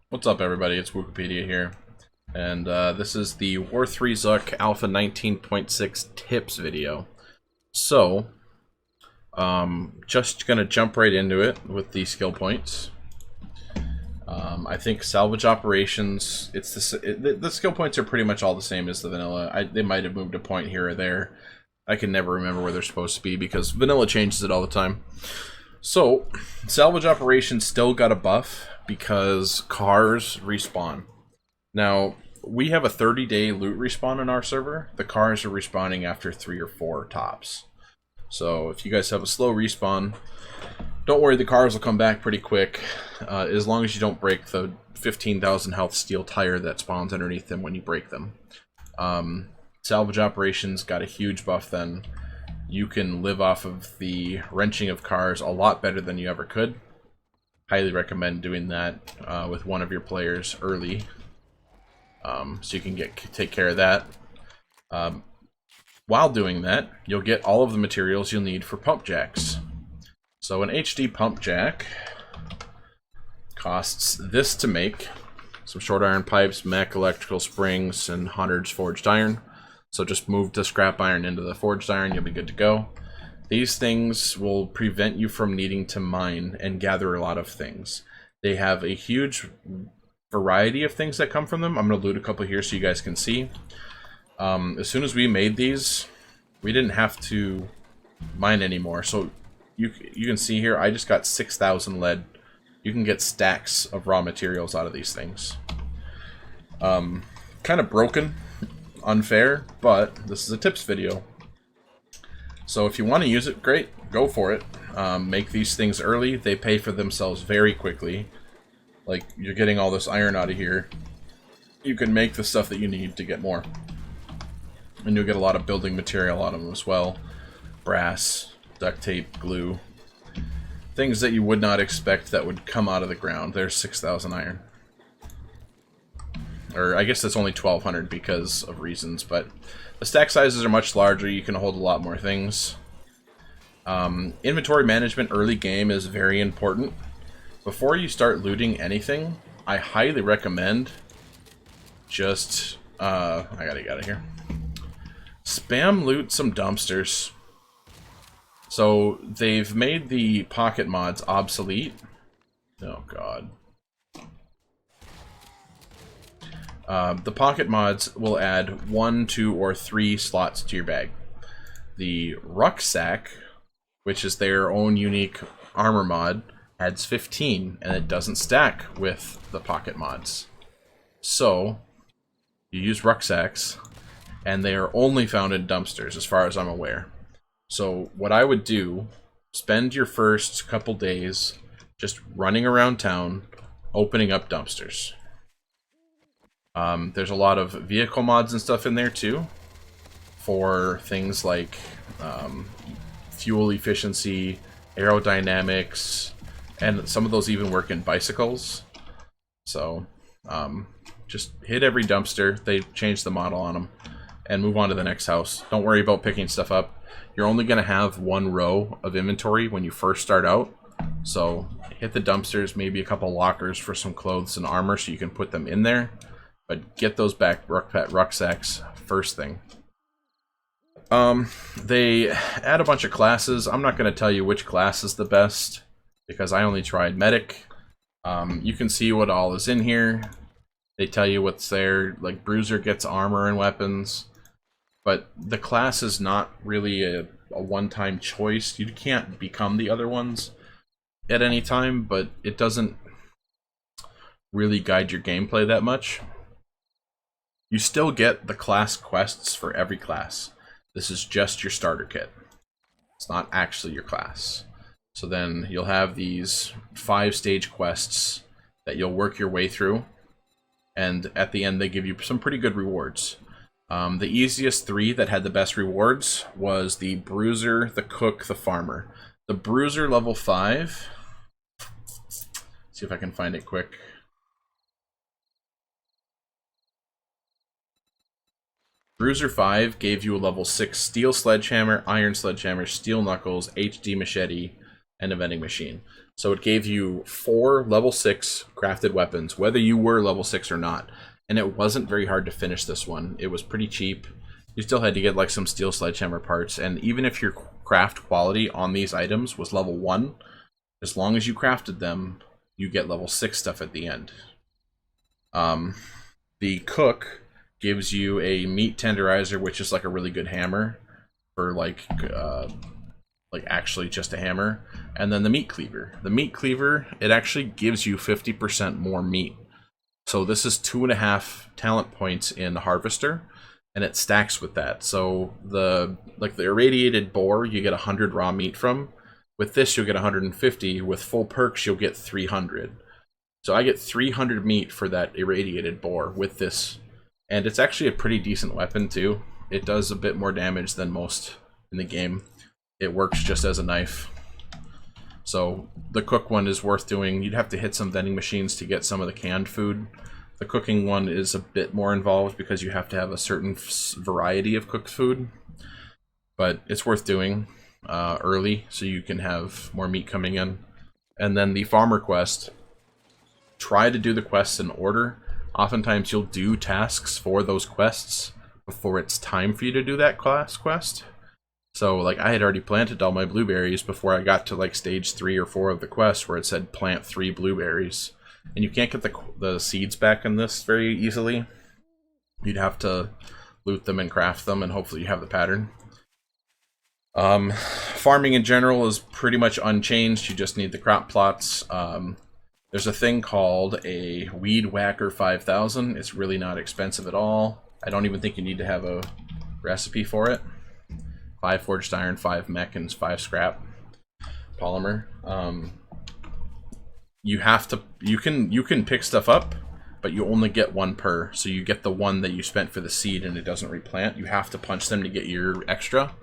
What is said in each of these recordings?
What's up, everybody? It's Wukepedia here, and this is the War3Zuk Alpha 19.6 tips video. So, just gonna jump right into it with the skill points. I think salvage operations. The skill points are pretty much all the same as the vanilla. They might have moved a point here or there. I can never remember where they're supposed to be because vanilla changes it all the time. So, salvage operations still got a buff because cars respawn. Now, we have a 30-day loot respawn on our server. The cars are respawning after 3 or 4 tops. So, if you guys have a slow respawn, don't worry, the cars will come back pretty quick, as long as you don't break the 15,000 health steel tire that spawns underneath them when you break them. Salvage operations got a huge buff then. You can live off of the wrenching of cars a lot better than you ever could. Highly recommend doing that with one of your players early, so you can take care of that. While doing that, you'll get all of the materials you'll need for pump jacks. So an HD pump jack costs this to make: some short iron pipes, mech electrical springs, and hundreds forged iron. So just move the scrap iron into the forged iron, you'll be good to go. These things will prevent you from needing to mine and gather a lot of things. They have a huge variety of things that come from them. I'm going to loot a couple here so you guys can see. As soon as we made these, we didn't have to mine anymore. So you can see here, I just got 6,000 lead. You can get stacks of raw materials out of these things. Kind of broken. Unfair, but this is a tips video. So if you want to use it, great, go for it. Make these things early. They pay for themselves very quickly. Like, you're getting all this iron out of here. You can make the stuff that you need to get more. And you'll get a lot of building material out of them as well. Brass, duct tape, glue. Things that you would not expect that would come out of the ground. There's 6,000 iron. Or I guess that's only 1,200 because of reasons, but the stack sizes are much larger. You can hold a lot more things. Inventory management early game is very important. Before you start looting anything, I highly recommend just I gotta get out of here. Spam loot some dumpsters. So they've made the pocket mods obsolete. Oh god. The pocket mods will add 1, 2, or 3 slots to your bag. The rucksack, which is their own unique armor mod, adds 15, and it doesn't stack with the pocket mods. So, you use rucksacks, and they are only found in dumpsters, as far as I'm aware. So, what I would do, spend your first couple days just running around town, opening up dumpsters. There's a lot of vehicle mods and stuff in there too, for things like fuel efficiency, aerodynamics, and some of those even work in bicycles. So just hit every dumpster. They changed the model on them, and move on to the next house. Don't worry about picking stuff up. You're only going to have 1 row of inventory when you first start out. So hit the dumpsters, maybe a couple lockers for some clothes and armor so you can put them in there. But get those back rucksacks first thing. They add a bunch of classes. I'm not going to tell you which class is the best because I only tried medic. You can see what all is in here. They tell you what's there. Like Bruiser gets armor and weapons. But the class is not really a one-time choice. You can't become the other ones at any time, but it doesn't really guide your gameplay that much. You still get the class quests for every class. This is just your starter kit. It's not actually your class. So then you'll have these 5-stage quests that you'll work your way through. And at the end, they give you some pretty good rewards. The easiest 3 that had the best rewards was the Bruiser, the Cook, the Farmer. The Bruiser level 5. See if I can find it quick. Bruiser 5 gave you a level 6 steel sledgehammer, iron sledgehammer, steel knuckles, HD machete, and a vending machine. So it gave you 4 level 6 crafted weapons, whether you were level 6 or not. And it wasn't very hard to finish this one. It was pretty cheap. You still had to get like some steel sledgehammer parts, and even if your craft quality on these items was level 1, as long as you crafted them, you get level 6 stuff at the end. The cook gives you a meat tenderizer, which is like a really good hammer for like actually just a hammer, and then the meat cleaver. The meat cleaver, it actually gives you 50% more meat. So this is 2.5 talent points in the harvester, and it stacks with that. So the irradiated boar, you get 100 raw meat from. With this, you'll get 150. With full perks, you'll get 300. So I get 300 meat for that irradiated boar with this. And it's actually a pretty decent weapon too. It does a bit more damage than most in the game. It works just as a knife. So the cook one is worth doing. You'd have to hit some vending machines to get some of the canned food. The cooking one is a bit more involved because you have to have a certain variety of cooked food. But it's worth doing early so you can have more meat coming in. And then the farmer quest. Try to do the quests in order. Oftentimes you'll do tasks for those quests before it's time for you to do that class quest. So like I had already planted all my blueberries before I got to like stage 3 or 4 of the quest where it said plant 3 blueberries. And you can't get the seeds back in this very easily. You'd have to loot them and craft them, and hopefully you have the pattern. Farming in general is pretty much unchanged. You just need the crop plots. There's a thing called a Weed Whacker 5000. It's really not expensive at all. I don't even think you need to have a recipe for it. 5 forged iron, 5 mech, and 5 scrap polymer. You can pick stuff up, but you only get 1 per. So you get the 1 that you spent for the seed and it doesn't replant. You have to punch them to get your extra.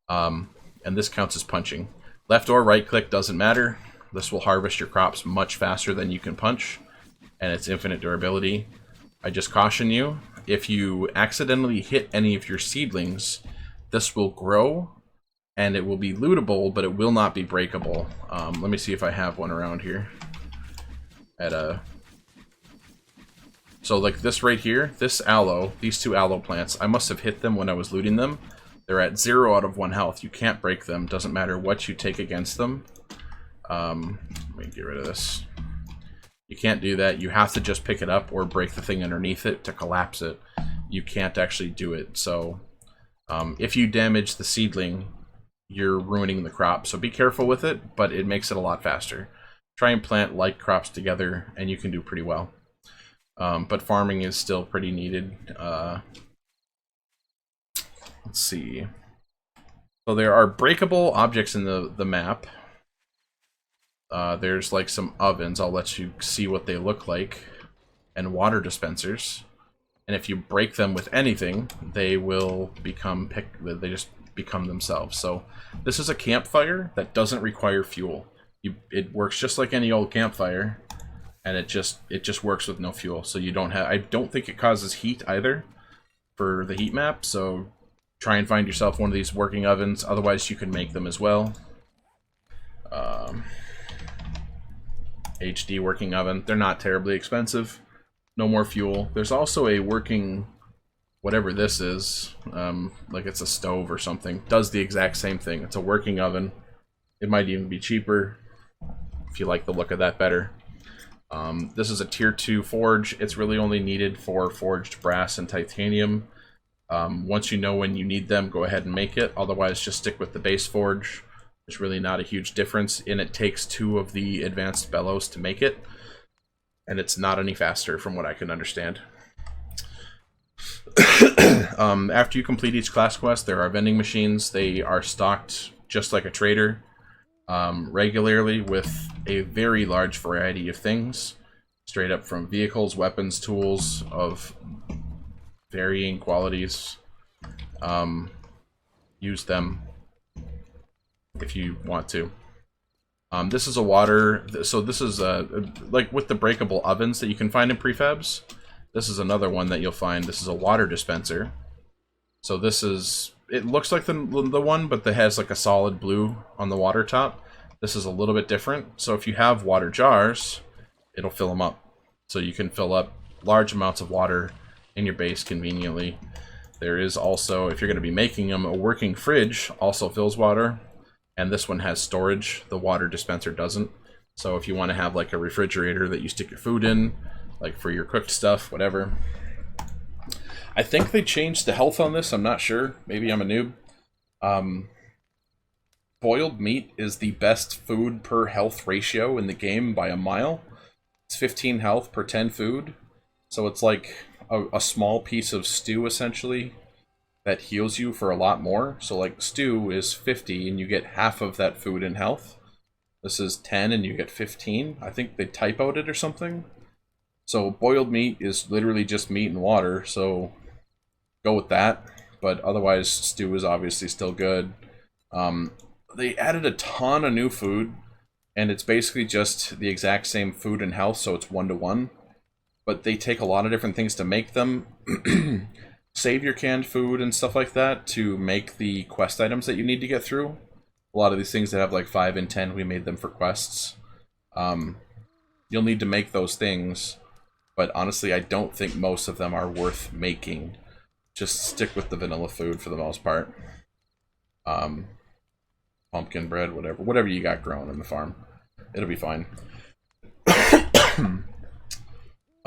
And this counts as punching. Left or right click doesn't matter. This will harvest your crops much faster than you can punch, and it's infinite durability. I just caution you, if you accidentally hit any of your seedlings, this will grow, and it will be lootable, but it will not be breakable. Let me see if I have one around here. So like this right here, this aloe, these 2 aloe plants, I must have hit them when I was looting them. They're at 0 out of 1 health. You can't break them, doesn't matter what you take against them. Let me get rid of this. You can't do that. You have to just pick it up or break the thing underneath it to collapse it. You can't actually do it. So if you damage the seedling, you're ruining the crop. So be careful with it, but it makes it a lot faster. Try and plant like crops together and you can do pretty well. But farming is still pretty needed. Let's see. So there are breakable objects in the map. There's like some ovens, I'll let you see what they look like, and water dispensers. And if you break them with anything, they will become they just become themselves. So this is a campfire that doesn't require fuel. It works just like any old campfire, and it just works with no fuel. So you don't have, I don't think it causes heat either for the heat map, so try and find yourself one of these working ovens, otherwise you can make them as well. HD working oven. They're not terribly expensive. No more fuel. There's also a working, whatever this is, like it's a stove or something. Does the exact same thing. It's a working oven. It might even be cheaper if you like the look of that better. This is a tier 2 forge. It's really only needed for forged brass and titanium. Once you know when you need them, go ahead and make it. Otherwise, just stick with the base forge. There's really not a huge difference, and it takes 2 of the advanced bellows to make it, and it's not any faster from what I can understand. After you complete each class quest, there are vending machines. They are stocked just like a trader, regularly with a very large variety of things, straight up from vehicles, weapons, tools of varying qualities. Use them if you want to. This is a water, so this is like with the breakable ovens that you can find in prefabs, this is another one that you'll find. This is a water dispenser. So this is, it looks like the one, but that has like a solid blue on the water top. This is a little bit different. So if you have water jars, it'll fill them up. So you can fill up large amounts of water in your base conveniently. There is also, if you're going to be making them, a working fridge also fills water. And this one has storage. The water dispenser doesn't. So if you want to have like a refrigerator that you stick your food in, like for your cooked stuff, whatever. I think they changed the health on this. I'm not sure. Maybe I'm a noob. Boiled meat is the best food per health ratio in the game by a mile. It's 15 health per 10 food. So it's like a small piece of stew, essentially, that heals you for a lot more. So like stew is 50 and you get half of that food in health. This is 10 and you get 15. I think they typoed it or something. So boiled meat is literally just meat and water, so go with that. But otherwise, stew is obviously still good. They added a ton of new food, and it's basically just the exact same food and health, so it's 1-to-1. But they take a lot of different things to make them. Save your canned food and stuff like that to make the quest items that you need to get through. A lot of these things that have like 5 and 10, we made them for quests. You'll need to make those things, but honestly, I don't think most of them are worth making. Just stick with the vanilla food for the most part. Pumpkin bread, whatever you got growing in the farm, it'll be fine.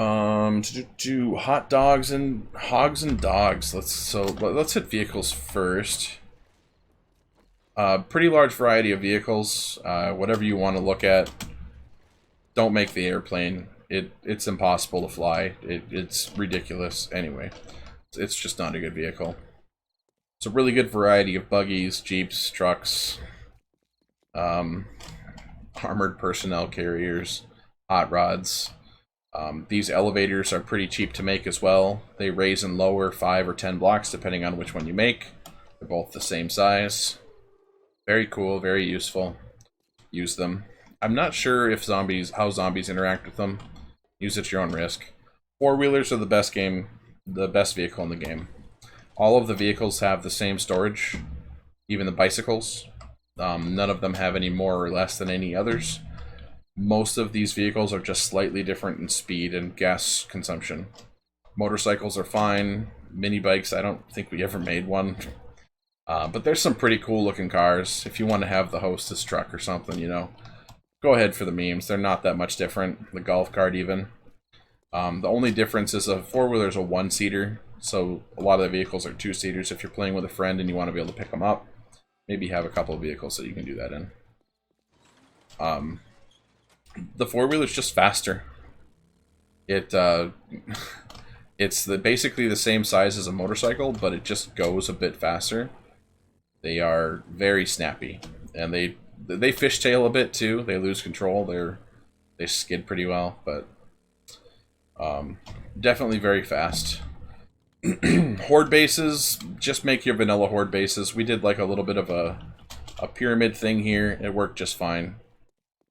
To do hot dogs and hogs and dogs. Let's hit vehicles first. Pretty large variety of vehicles. Whatever you want to look at. Don't make the airplane. It's impossible to fly. It's ridiculous. Anyway, it's just not a good vehicle. It's a really good variety of buggies, jeeps, trucks, armored personnel carriers, hot rods. These elevators are pretty cheap to make as well. They raise and lower 5 or 10 blocks depending on which one you make. They're both the same size. Very cool, very useful. Use them. I'm not sure if how zombies interact with them. Use at your own risk. Four-wheelers are the best vehicle in the game. All of the vehicles have the same storage, even the bicycles. None of them have any more or less than any others. Most of these vehicles are just slightly different in speed and gas consumption. Motorcycles are fine. Mini bikes, I don't think we ever made one. But there's some pretty cool looking cars. If you want to have the hostess truck or something, you know, go ahead for the memes. They're not that much different. The golf cart even. The only difference is a four-wheeler is a one-seater. So a lot of the vehicles are two-seaters. If you're playing with a friend and you want to be able to pick them up, maybe have a couple of vehicles that you can do that in. The four-wheeler is just faster. It's basically the same size as a motorcycle, but it just goes a bit faster. They are very snappy, and they fishtail a bit too. They lose control. They skid pretty well, but definitely very fast. Horde bases, just make your vanilla horde bases. We did like a little bit of a pyramid thing here. It worked just fine.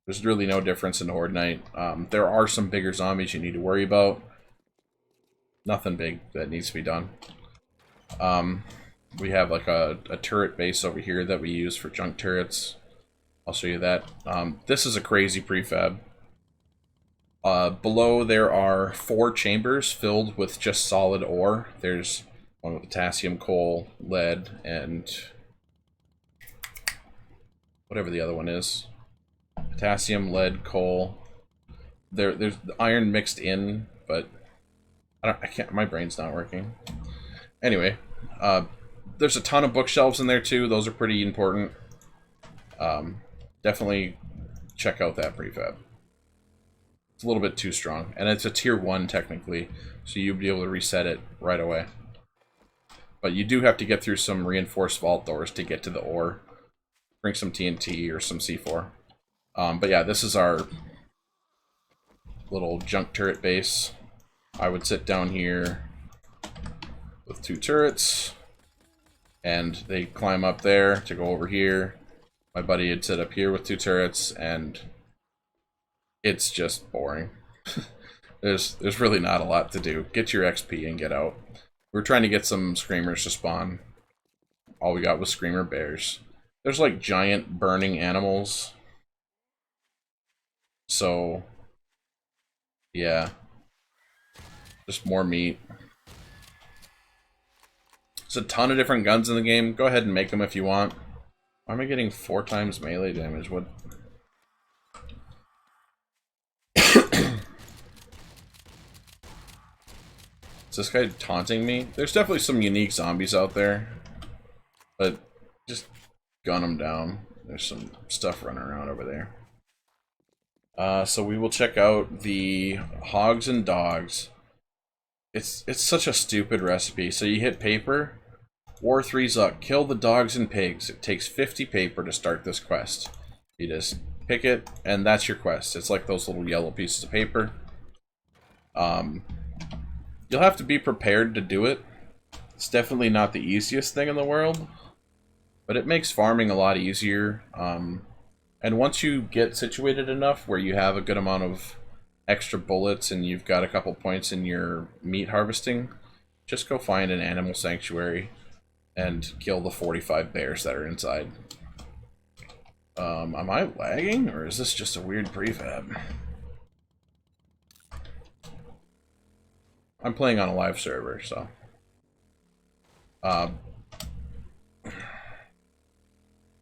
There's really no difference in Horde Night. There are some bigger zombies you need to worry about. Nothing big that needs to be done. We have like a turret base over here that we use for junk turrets. I'll show you that. This is a crazy prefab. Below there are 4 chambers filled with just solid ore. There's one with potassium, coal, lead, and whatever the other one is. Potassium, lead, coal. There's iron mixed in, but I can't. My brain's not working. Anyway, there's a ton of bookshelves in there too. Those are pretty important. Definitely check out that prefab. It's a little bit too strong, and it's a tier 1 technically, so you'll be able to reset it right away. But you do have to get through some reinforced vault doors to get to the ore. Bring some TNT or some C4. But yeah, this is our little junk turret base. I would sit down here with 2 turrets, and they climb up there to go over here. My buddy would sit up here with 2 turrets, and it's just boring. There's really not a lot to do. Get your XP and get out. We're trying to get some screamers to spawn. All we got was screamer bears. There's like giant burning animals So, yeah. Just more meat. There's a ton of different guns in the game. Go ahead and make them if you want. Why am I getting 4 times melee damage? What? Is this guy taunting me? There's definitely some unique zombies out there. But just gun them down. There's some stuff running around over there. So we will check out the hogs and dogs. It's such a stupid recipe. So you hit paper. War3Zuk, kill the dogs and pigs. It takes 50 paper to start this quest. You just pick it, and that's your quest. It's like those little yellow pieces of paper. You'll have to be prepared to do it. It's definitely not the easiest thing in the world, but it makes farming a lot easier. And once you get situated enough where you have a good amount of extra bullets and you've got a couple points in your meat harvesting, just go find an animal sanctuary and kill the 45 bears that are inside. Am I lagging, or is this just a weird prefab? I'm playing on a live server, so... But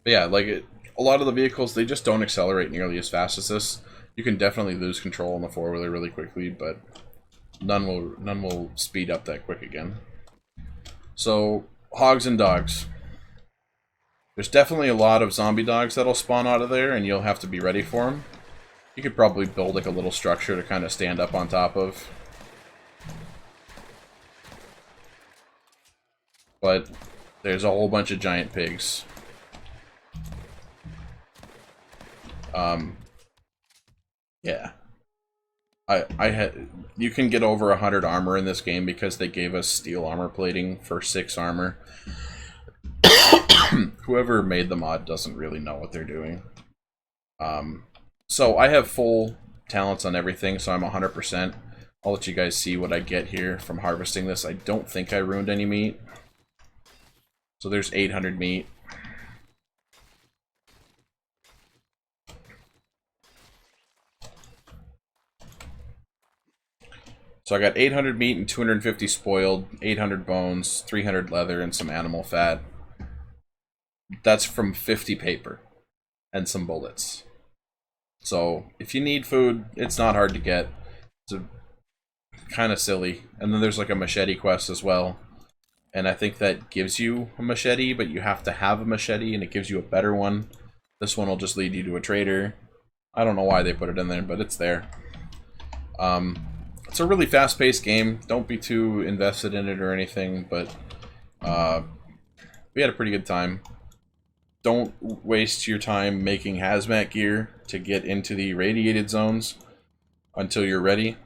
yeah, like, a lot of the vehicles, they just don't accelerate nearly as fast as this. You can definitely lose control on the four-wheeler really quickly, but none will speed up that quick again. So, hogs and dogs. There's definitely a lot of zombie dogs that'll spawn out of there, and you'll have to be ready for them. You could probably build like a little structure to kind of stand up on top of. But there's a whole bunch of giant pigs. Yeah. I had, you can get over 100 armor in this game because they gave us steel armor plating for 6 armor. Whoever made the mod doesn't really know what they're doing. So I have full talents on everything, so I'm 100%. I'll let you guys see what I get here from harvesting this. I don't think I ruined any meat. So there's 800 meat. So I got 800 meat and 250 spoiled, 800 bones, 300 leather, and some animal fat. That's from 50 paper and some bullets. So if you need food, it's not hard to get. It's kind of silly. And then there's like a machete quest as well. And I think that gives you a machete, but you have to have a machete, and it gives you a better one. This one will just lead you to a trader. I don't know why they put it in there, but it's there. It's a really fast-paced game. Don't be too invested in it or anything, but we had a pretty good time. Don't waste your time making hazmat gear to get into the radiated zones until you're ready.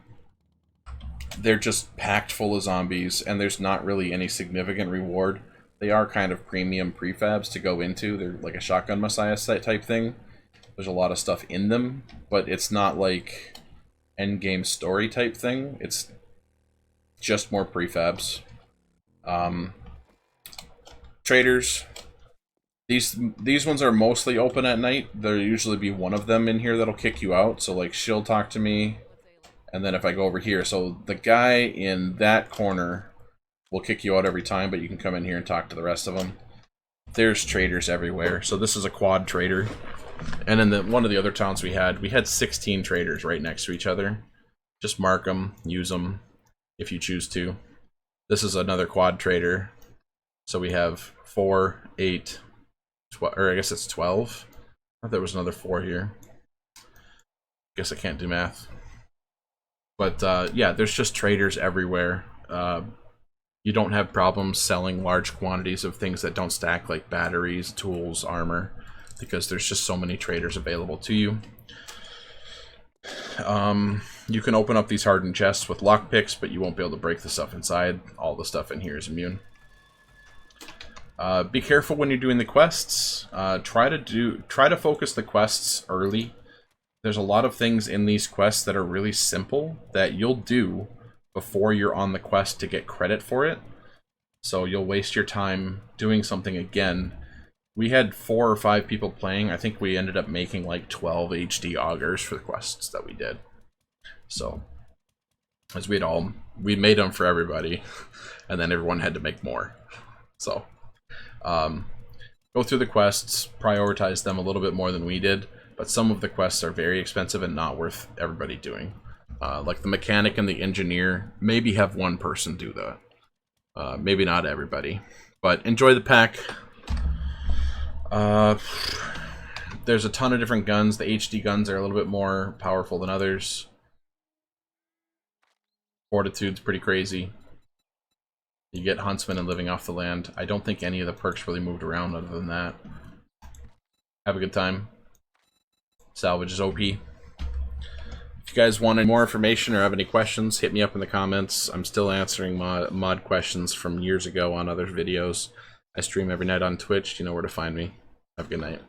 They're just packed full of zombies, and there's not really any significant reward. They are kind of premium prefabs to go into. They're like a Shotgun Messiah type thing. There's a lot of stuff in them, but it's not like endgame story type thing. It's just more prefabs. Traders. These ones are mostly open at night. There'll usually be one of them in here that'll kick you out. So like, she'll talk to me. And then if I go over here, so the guy in that corner will kick you out every time, but you can come in here and talk to the rest of them. There's traders everywhere. So this is a quad trader. And in one of the other towns we had 16 traders right next to each other. Just mark them, use them if you choose to. This is another quad trader. So we have 4, 8, 12, or I guess it's 12. I thought there was another 4 here. Guess I can't do math. But yeah, there's just traders everywhere. You don't have problems selling large quantities of things that don't stack, like batteries, tools, armor, because there's just so many traders available to you. You can open up these hardened chests with lockpicks, but you won't be able to break the stuff inside. All the stuff in here is immune. Be careful when you're doing the quests. Try to focus the quests early. There's a lot of things in these quests that are really simple that you'll do before you're on the quest to get credit for it. So you'll waste your time doing something again We had 4 or 5 people playing. I think we ended up making like 12 HD augers for the quests that we did. So, as we made them for everybody, and then everyone had to make more. So, go through the quests, prioritize them a little bit more than we did, but some of the quests are very expensive and not worth everybody doing. Like the mechanic and the engineer, maybe have one person do that. Maybe not everybody, but enjoy the pack. There's a ton of different guns. The HD guns are a little bit more powerful than others. Fortitude's pretty crazy. You get Huntsman and Living Off the Land. I don't think any of the perks really moved around other than that. Have a good time. Salvage is OP. If you guys want any more information or have any questions, hit me up in the comments. I'm still answering mod questions from years ago on other videos. I stream every night on Twitch. You know where to find me. Have a good night.